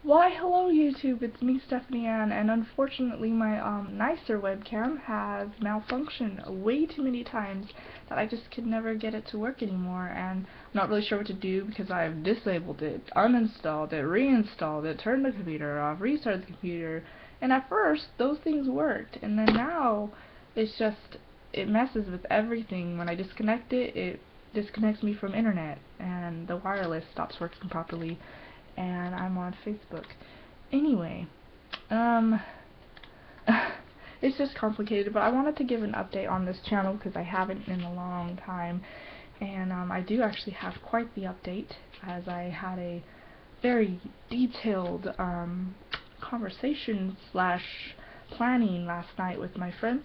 Why, hello YouTube, it's me, Stephanie Ann, and unfortunately my nicer webcam has malfunctioned way too many times that I just could never get it to work anymore, and I'm not really sure what to do because I've disabled it, uninstalled it, reinstalled it, turned the computer off, restarted the computer, and at first those things worked, and then now it's just, it messes with everything. When I disconnect it, it disconnects me from internet, and the wireless stops working properly, and I'm on Facebook. Anyway, um, it's just complicated, but I wanted to give an update on this channel because I haven't in a long time, and I do actually have quite the update, as I had a very detailed conversation slash planning last night with my friend,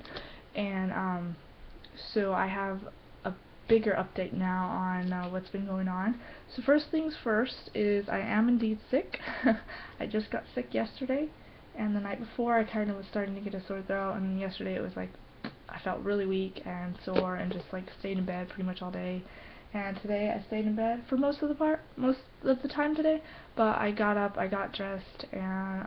and so I have a bigger update now on what's been going on. So first things first is I am indeed sick. I just got sick yesterday, and the night before I kind of was starting to get a sore throat, and yesterday it was like I felt really weak and sore and just like stayed in bed pretty much all day. And today I stayed in bed for most of the time today, but I got up, I got dressed, and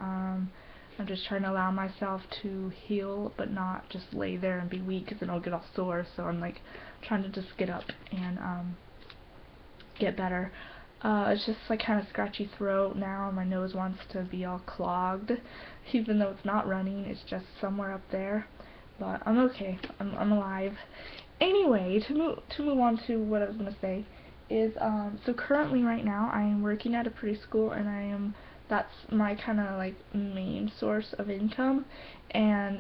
I'm just trying to allow myself to heal, but not just lay there and be weak because then I'll get all sore. So I'm like trying to just get up and get better. It's just like kind of scratchy throat now. My nose wants to be all clogged, even though it's not running. It's just somewhere up there. But I'm okay. I'm alive. Anyway, to move on to what I was gonna say is so currently right now I am working at a preschool, and that's my kind of like main source of income, and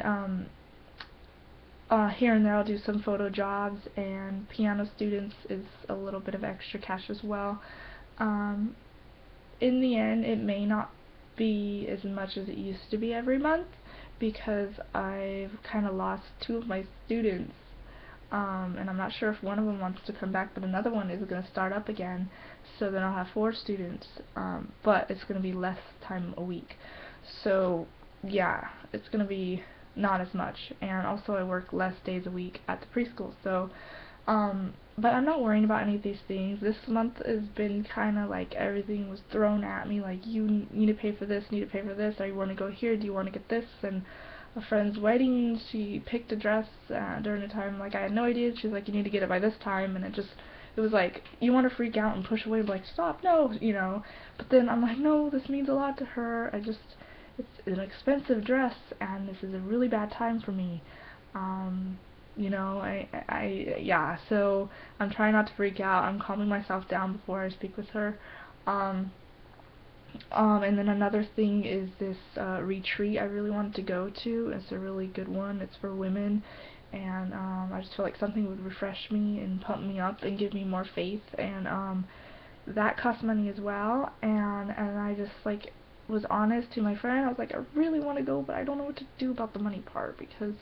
here and there I'll do some photo jobs, and piano students is a little bit of extra cash as well. Um, in the end, it may not be as much as it used to be every month because I've kind of lost two of my students, and I'm not sure if one of them wants to come back, but another one is going to start up again, so then I'll have 4 students, but it's going to be less time a week. So yeah, it's going to be not as much, and also I work less days a week at the preschool, so but I'm not worrying about any of these things. This month has been kind of like everything was thrown at me, like you need to pay for this, need to pay for this, or you want to go here, do you want to get this, and a friend's wedding, she picked a dress during the time, like I had no idea, she's like, you need to get it by this time, and it was like, you want to freak out and push away, like, stop, no, but then I'm like, no, this means a lot to her, it's an expensive dress, and this is a really bad time for me, yeah, so I'm trying not to freak out, I'm calming myself down before I speak with her, um, and then another thing is this retreat I really wanted to go to. It's a really good one. It's for women, and I just feel like something would refresh me and pump me up and give me more faith. And that cost money as well. And I just like was honest to my friend. I was like, I really want to go, but I don't know what to do about the money part because.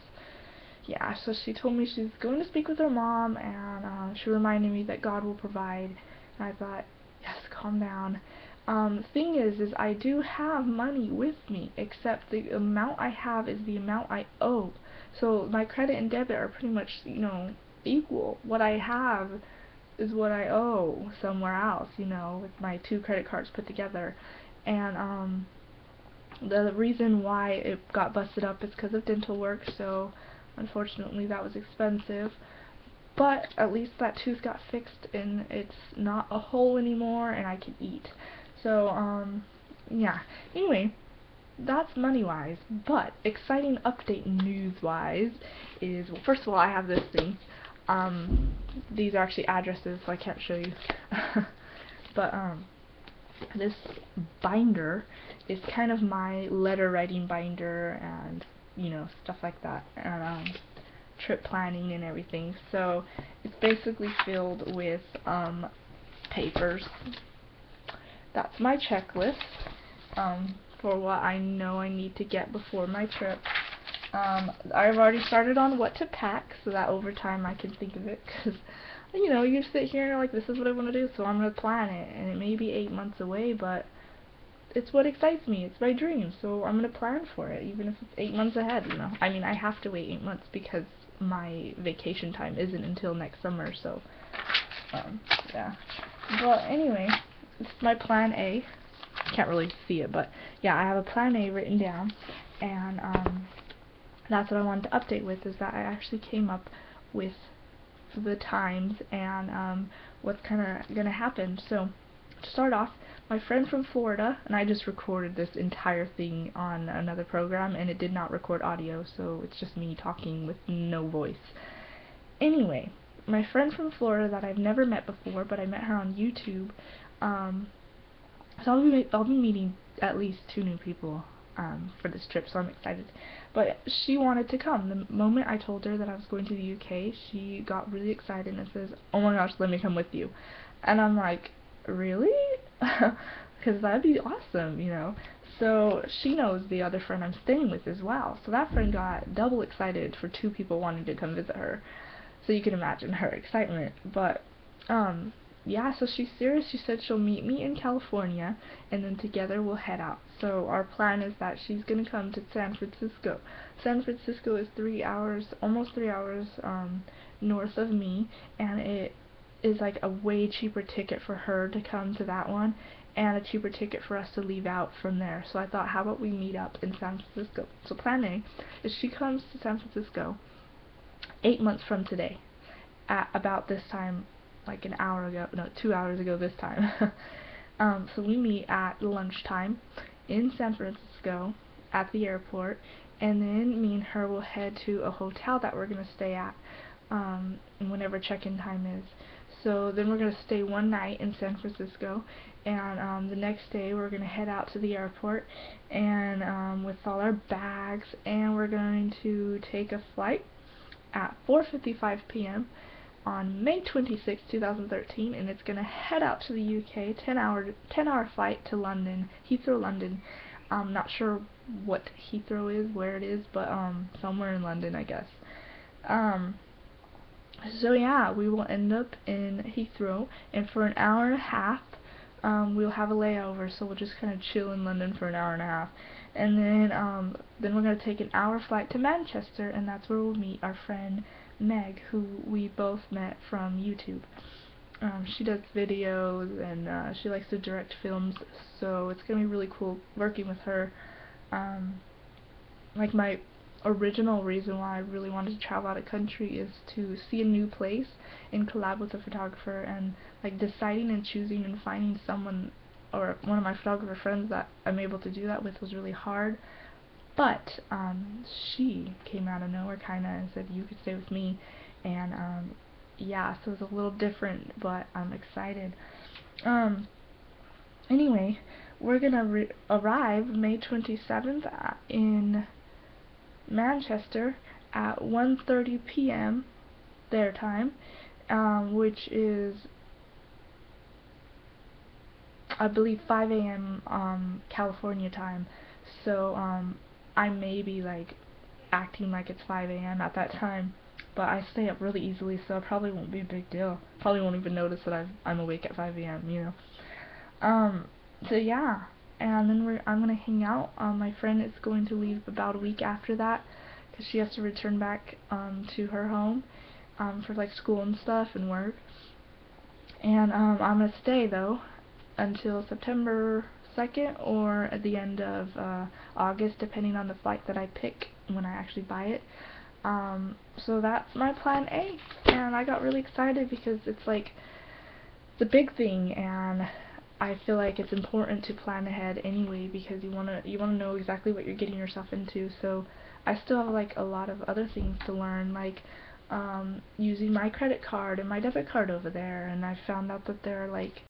Yeah, so she told me she's going to speak with her mom, and she reminded me that God will provide. And I thought, yes, calm down. Thing is I do have money with me, except the amount I have is the amount I owe. So my credit and debit are pretty much, equal. What I have is what I owe somewhere else, with my 2 credit cards put together. And the reason why it got busted up is because of dental work, so unfortunately that was expensive. But at least that tooth got fixed and it's not a hole anymore and I can eat. So, yeah. Anyway, that's money-wise. But exciting update news-wise is, well, first of all, I have this thing. These are actually addresses, so I can't show you. But, this binder is kind of my letter writing binder and stuff like that, and trip planning and everything. So it's basically filled with papers. That's my checklist for what I know I need to get before my trip. I've already started on what to pack, so that over time I can think of it, because you sit here and you're like, this is what I want to do, so I'm going to plan it, and it may be 8 months away, but it's what excites me, it's my dream, so I'm going to plan for it, even if it's 8 months ahead, I mean, I have to wait 8 months because my vacation time isn't until next summer, so, yeah. But anyway, it's my plan A. can't really see it, but yeah, I have a plan A written down, and that's what I wanted to update with, is that I actually came up with the times and what's kind of gonna happen. So to start off, my friend from Florida, and I just recorded this entire thing on another program, and it did not record audio, so it's just me talking with no voice. Anyway, my friend from Florida that I've never met before, but I met her on YouTube, so I'll be meeting at least 2 new people for this trip, so I'm excited. But she wanted to come. The moment I told her that I was going to the UK, she got really excited and says, "Oh my gosh, let me come with you." And I'm like, really? Because that'd be awesome, you know. So she knows the other friend I'm staying with as well. So that friend got double excited for 2 people wanting to come visit her. So you can imagine her excitement. But yeah, so she's serious. She said she'll meet me in California, and then together we'll head out. So our plan is that she's gonna come to San Francisco. San Francisco is 3 hours, almost 3 hours north of me, and it is like a way cheaper ticket for her to come to that one, and a cheaper ticket for us to leave out from there. So I thought, how about we meet up in San Francisco? So plan A is she comes to San Francisco 8 months from today, at about this time, like an hour ago, no, 2 hours ago this time. So we meet at lunchtime in San Francisco at the airport, and then me and her will head to a hotel that we're going to stay at whenever check-in time is. So then we're going to stay one night in San Francisco, and the next day we're going to head out to the airport and with all our bags, and we're going to take a flight at 4:55 p.m. on May 26, 2013, and it's going to head out to the UK, 10-hour flight to London, Heathrow, London. I'm not sure what Heathrow is, where it is, but somewhere in London, I guess. So yeah, we will end up in Heathrow, and for an hour and a half, we'll have a layover, so we'll just kind of chill in London for an hour and a half. And then we're going to take an hour flight to Manchester, and that's where we'll meet our friend Meg, who we both met from YouTube. She does videos, and she likes to direct films, so it's going to be really cool working with her. Like, my original reason why I really wanted to travel out of country is to see a new place and collab with a photographer, and like deciding and choosing and finding someone or one of my photographer friends that I'm able to do that with was really hard. But she came out of nowhere kinda and said you could stay with me, and yeah, so it's a little different, but I'm excited. Anyway, we're gonna arrive May 27th in Manchester at 1:30 p.m. their time, which is, I believe, 5 a.m. California time. So I may be like acting like it's 5 a.m. at that time, but I stay up really easily, so it probably won't be a big deal. Probably won't even notice that I'm awake at 5 a.m., you know. So yeah, and then I'm gonna hang out. My friend is going to leave about a week after that, because she has to return back to her home for like school and stuff and work. And I'm gonna stay though until September 2nd or at the end of August, depending on the flight that I pick when I actually buy it. So that's my plan A, and I got really excited because it's like the big thing, and I feel like it's important to plan ahead anyway, because you wanna know exactly what you're getting yourself into. So I still have like a lot of other things to learn, like using my credit card and my debit card over there, and I found out that there are like